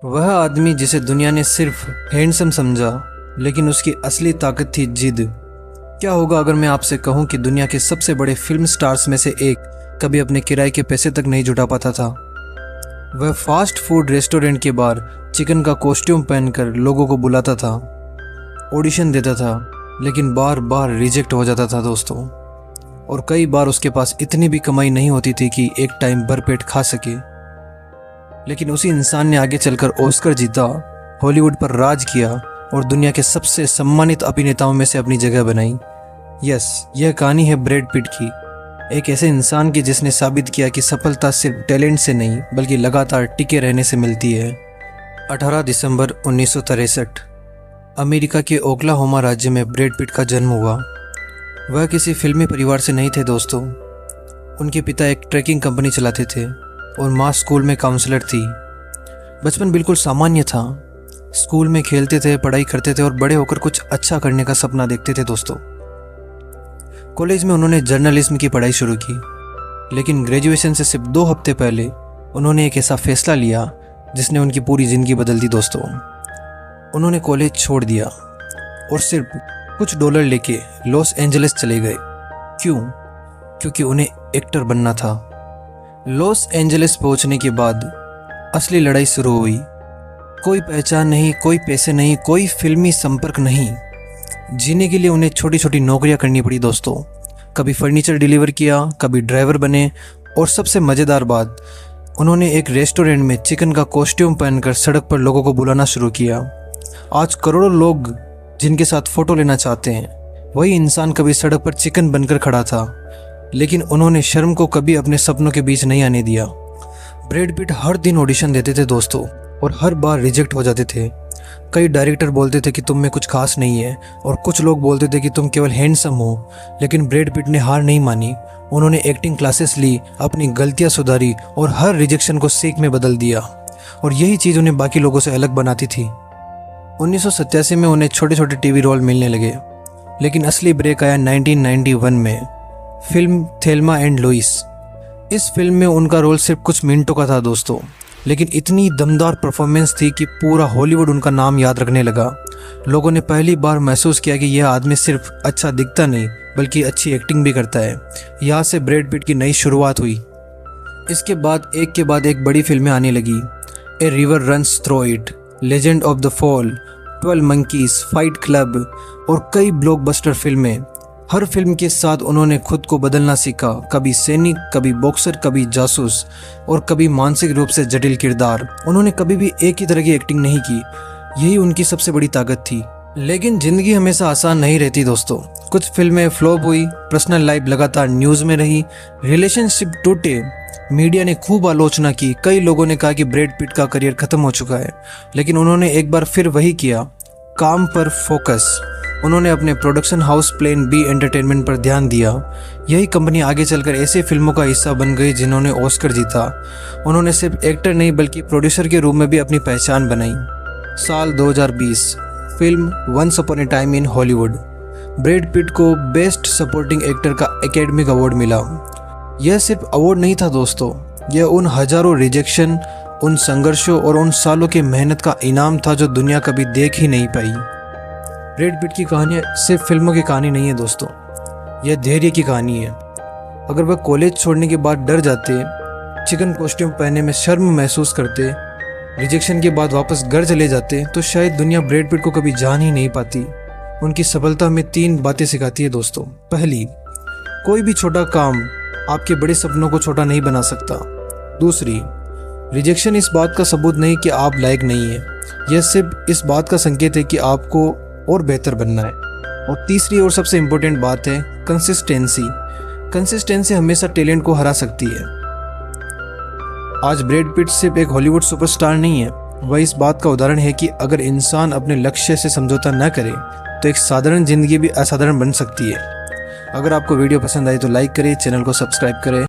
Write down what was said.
वह आदमी जिसे दुनिया ने सिर्फ हैंडसम समझा, लेकिन उसकी असली ताकत थी जिद। क्या होगा अगर मैं आपसे कहूं कि दुनिया के सबसे बड़े फिल्म स्टार्स में से एक कभी अपने किराए के पैसे तक नहीं जुटा पाता था। वह फास्ट फूड रेस्टोरेंट के बाहर चिकन का कॉस्ट्यूम पहनकर लोगों को बुलाता था, ऑडिशन देता था, लेकिन बार बार रिजेक्ट हो जाता था दोस्तों। और कई बार उसके पास इतनी भी कमाई नहीं होती थी कि एक टाइम भरपेट खा सके। लेकिन उसी इंसान ने आगे चलकर ऑस्कर जीता, हॉलीवुड पर राज किया और दुनिया के सबसे सम्मानित अभिनेताओं में से अपनी जगह बनाई। यस, यह कहानी है ब्रैड पिट की, एक ऐसे इंसान की जिसने साबित किया कि सफलता सिर्फ टैलेंट से नहीं बल्कि लगातार टिके रहने से मिलती है। 18 दिसंबर 1963 अमेरिका के ओक्लाहोमा राज्य में ब्रैड पिट का जन्म हुआ। वह किसी फिल्मी परिवार से नहीं थे दोस्तों। उनके पिता एक ट्रैकिंग कंपनी चलाते थे और माँ स्कूल में काउंसलर थी। बचपन बिल्कुल सामान्य था। स्कूल में खेलते थे, पढ़ाई करते थे और बड़े होकर कुछ अच्छा करने का सपना देखते थे दोस्तों। कॉलेज में उन्होंने जर्नलिज्म की पढ़ाई शुरू की, लेकिन ग्रेजुएशन से सिर्फ 2 हफ्ते पहले उन्होंने एक ऐसा फैसला लिया जिसने उनकी पूरी ज़िंदगी बदल दी दोस्तों। उन्होंने कॉलेज छोड़ दिया और सिर्फ कुछ डॉलर लेके लॉस एंजलिस चले गए। क्यों? क्योंकि उन्हें एक्टर बनना था। लॉस एंजलिस पहुंचने के बाद असली लड़ाई शुरू हुई। कोई पहचान नहीं, कोई पैसे नहीं, कोई फिल्मी संपर्क नहीं। जीने के लिए उन्हें छोटी छोटी नौकरियां करनी पड़ी दोस्तों। कभी फर्नीचर डिलीवर किया, कभी ड्राइवर बने, और सबसे मज़ेदार बात, उन्होंने एक रेस्टोरेंट में चिकन का कॉस्ट्यूम पहनकर सड़क पर लोगों को बुलाना शुरू किया। आज करोड़ों लोग जिनके साथ फ़ोटो लेना चाहते हैं, वही इंसान कभी सड़क पर चिकन बनकर खड़ा था, लेकिन उन्होंने शर्म को कभी अपने सपनों के बीच नहीं आने दिया। ब्रैड पिट हर दिन ऑडिशन देते थे दोस्तों और हर बार रिजेक्ट हो जाते थे। कई डायरेक्टर बोलते थे कि तुम में कुछ खास नहीं है और कुछ लोग बोलते थे कि तुम केवल हैंडसम हो, लेकिन ब्रैड पिट ने हार नहीं मानी। उन्होंने एक्टिंग क्लासेस ली, अपनी गलतियां सुधारी और हर रिजेक्शन को सीख में बदल दिया, और यही चीज़ उन्हें बाकी लोगों से अलग बनाती थी। 1987 में उन्हें छोटे छोटे टीवी रोल मिलने लगे, लेकिन असली ब्रेक आया 1991 में फिल्म थेल्मा एंड लुइस। इस फिल्म में उनका रोल सिर्फ कुछ मिनटों का था दोस्तों, लेकिन इतनी दमदार परफॉर्मेंस थी कि पूरा हॉलीवुड उनका नाम याद रखने लगा। लोगों ने पहली बार महसूस किया कि यह आदमी सिर्फ अच्छा दिखता नहीं बल्कि अच्छी एक्टिंग भी करता है। यहाँ से ब्रैड पिट की नई शुरुआत हुई। इसके बाद एक के बाद एक बड़ी फिल्में आने लगी। A river runs through it, legend of the fall, 12 monkeys, fight club और कई ब्लॉकबस्टर फिल्में। हर फिल्म के साथ उन्होंने खुद को बदलना सीखा, कभी सैनिक, कभी बॉक्सर, कभी जासूस और कभी मानसिक रूप से जटिल किरदार। उन्होंने कभी भी एक ही तरह की एक्टिंग नहीं की, यही उनकी सबसे बड़ी ताकत थी। लेकिन जिंदगी हमेशा आसान नहीं रहती दोस्तों। कुछ फिल्में फ्लॉप हुई, पर्सनल लाइफ लगातार न्यूज़ में रही, रिलेशनशिप टूटे, मीडिया ने खूब आलोचना की। कई लोगों ने कहा कि ब्रैड पिट का करियर खत्म हो चुका है, लेकिन उन्होंने एक बार फिर वही किया, काम पर फोकस। उन्होंने अपने production house Plan B Entertainment पर ध्यान दिया। यही कंपनी आगे चलकर ऐसे फिल्मों का हिस्सा बन गई जिन्होंने ऑस्कर जीता। उन्होंने सिर्फ एक्टर नहीं बल्कि प्रोड्यूसर के रूप में भी अपनी पहचान बनाई। साल 2020 film once upon a time in Hollywood, Brad Pitt को बेस्ट सपोर्टिंग एक्टर का एकेडमिक अवार्ड मिला। यह सिर्फ अवार्ड नहीं था दोस्तों, यह उन हजारों रिजेक्शन, उन संघर्षों और उन सालों की मेहनत का इनाम था जो दुनिया कभी देख ही नहीं पाई। ब्रैड पिट की कहानी सिर्फ फिल्मों की कहानी नहीं है दोस्तों, यह धैर्य की कहानी है। अगर वह कॉलेज छोड़ने के बाद डर जाते, चिकन कॉस्ट्यूम पहनने में शर्म महसूस करते, रिजेक्शन के बाद वापस घर चले जाते, तो शायद दुनिया ब्रैड पिट को कभी जान ही नहीं पाती। उनकी सफलता हमें 3 बातें सिखाती है दोस्तों। पहली, कोई भी छोटा काम आपके बड़े सपनों को छोटा नहीं बना सकता। दूसरी, रिजेक्शन इस बात का सबूत नहीं कि आप लायक नहीं है, यह सिर्फ इस बात का संकेत है कि आपको और बेहतर बनना है। और तीसरी और सबसे इम्पोर्टेंट बात है कंसिस्टेंसी। कंसिस्टेंसी हमेशा टैलेंट को हरा सकती है। आज ब्रैड पिट सिर्फ एक हॉलीवुड सुपरस्टार नहीं है, वह इस बात का उदाहरण है कि अगर इंसान अपने लक्ष्य से समझौता न करे तो एक साधारण जिंदगी भी असाधारण बन सकती है। अगर आपको वीडियो पसंद आई तो लाइक करें, चैनल को सब्सक्राइब करें।